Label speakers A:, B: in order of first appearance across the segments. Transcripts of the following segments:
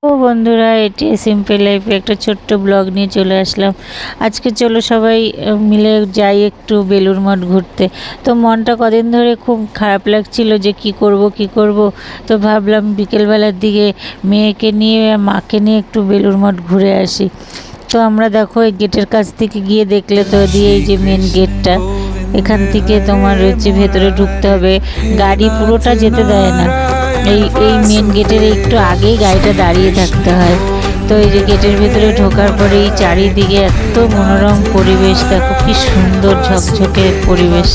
A: ও বন্ধুরা, এটি সিম্পল লাইফে একটা ছোট্ট ব্লগ নিয়ে চলে আসলাম। আজকে চলো সবাই মিলে যাই একটু বেলুড় মঠ ঘুরতে। তো মনটা কদিন ধরে খুব খারাপ লাগছিল যে কি করব। তো ভাবলাম বিকেলবেলার দিকে মেয়েকে নিয়ে মাকে নিয়ে একটু বেলুড় মঠ ঘুরে আসি। তো আমরা দেখো এই গেটের কাছ থেকে গিয়ে দেখলে তো দিয়ে এই যে মেন গেটটা, এখান থেকে তোমার হচ্ছে ভেতরে ঢুকতে হবে, গাড়ি পুরোটা যেতে দেয় না। এই এই মেন গেটের একটু আগেই গাড়িটা দাঁড়িয়ে থাকতে হয়। তো এই যে গেটের ভেতরে ঢোকার পরে এই চারিদিকে এত মনোরম পরিবেশ, দেখো কি সুন্দর ঝকঝকে পরিবেশ।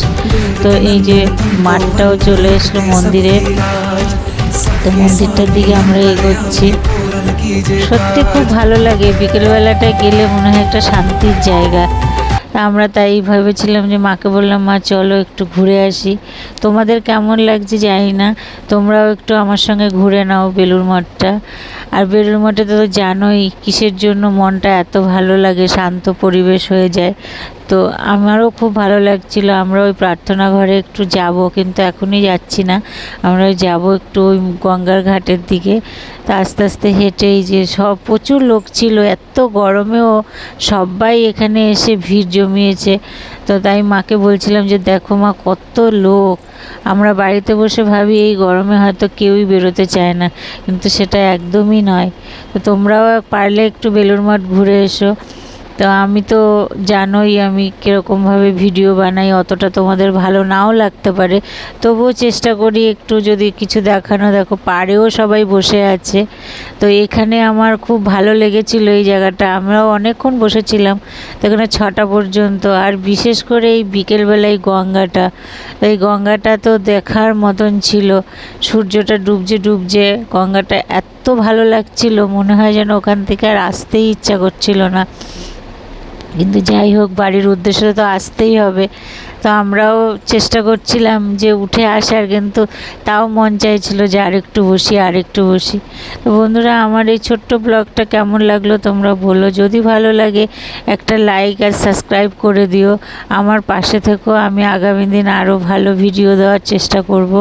A: তো এই যে মাঠটাও চলে এসলো মন্দিরে, তো মন্দিরটার দিকে আমরা এগোচ্ছি। সত্যি খুব ভালো লাগে, বিকেলবেলাটায় গেলে মনে হয় একটা শান্তির জায়গা। আমরা তাই ভেবেছিলাম যে মাকে বললাম, মা চলো একটু ঘুরে আসি। তোমাদের কেমন লাগছে জানি না, তোমরাও একটু আমার সঙ্গে ঘুরে নাও বেলুড় মঠটা। আর বেলুড় মঠে তো জানোই কিসের জন্য মনটা এত ভালো লাগে, শান্ত পরিবেশ হয়ে যায়। তো আমারও খুব ভালো লাগছিল। আমরা ওই প্রার্থনা ঘরে একটু যাব, কিন্তু এখনই যাচ্ছি না, আমরা যাব একটু ওই গঙ্গার ঘাটের দিকে। তা আস্তে আস্তে হেঁটে এই যে সব প্রচুর লোক ছিল, এত গরমেও সবাই এখানে এসে ভিড় জমিয়েছে। তো তাই মাকে বলছিলাম যে দেখো মা কত লোক, আমরা বাড়িতে বসে ভাবি এই গরমে হয়তো কেউই বেরোতে চায় না, কিন্তু সেটা একদমই নয়। তো তোমরাও পারলে একটু বেলুড় মঠ ঘুরে এসো। তো আমি তো জানোই আমি কীরকমভাবে ভিডিও বানাই, অতটা তোমাদের ভালো নাও লাগতে পারে, তবুও চেষ্টা করি একটু যদি কিছু দেখানো। দেখো পাড়েও সবাই বসে আছে। তো এখানে আমার খুব ভালো লেগেছিল এই জায়গাটা, আমরাও অনেকক্ষণ বসেছিলাম তো এখানে 6টা পর্যন্ত। আর বিশেষ করে এই বিকেলবেলায় গঙ্গাটা, এই গঙ্গাটা তো দেখার মতন ছিল। সূর্যটা ডুবছে ডুবছে, গঙ্গাটা এত ভালো লাগছিল, মনে হয় যেন ওখান থেকে আর আসতেই ইচ্ছা করছিল না। কিন্তু যাই হোক, বাড়ির উদ্দেশ্যে তো আসতেই হবে। তো আমরাও চেষ্টা করছিলাম যে উঠে আসার, কিন্তু তাও মন চাইছিল যে আরেকটু বসি। তো বন্ধুরা, আমার এই ছোট্ট ব্লগটা কেমন লাগলো তোমরা বলো। যদি ভালো লাগে একটা লাইক আর সাবস্ক্রাইব করে দিও, আমার পাশে থেকো। আমি আগামী দিন আরও ভালো ভিডিও দেওয়ার চেষ্টা করব,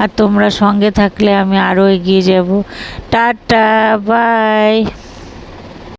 A: আর তোমরা সঙ্গে থাকলে আমি আরও এগিয়ে যাব। Tata, by.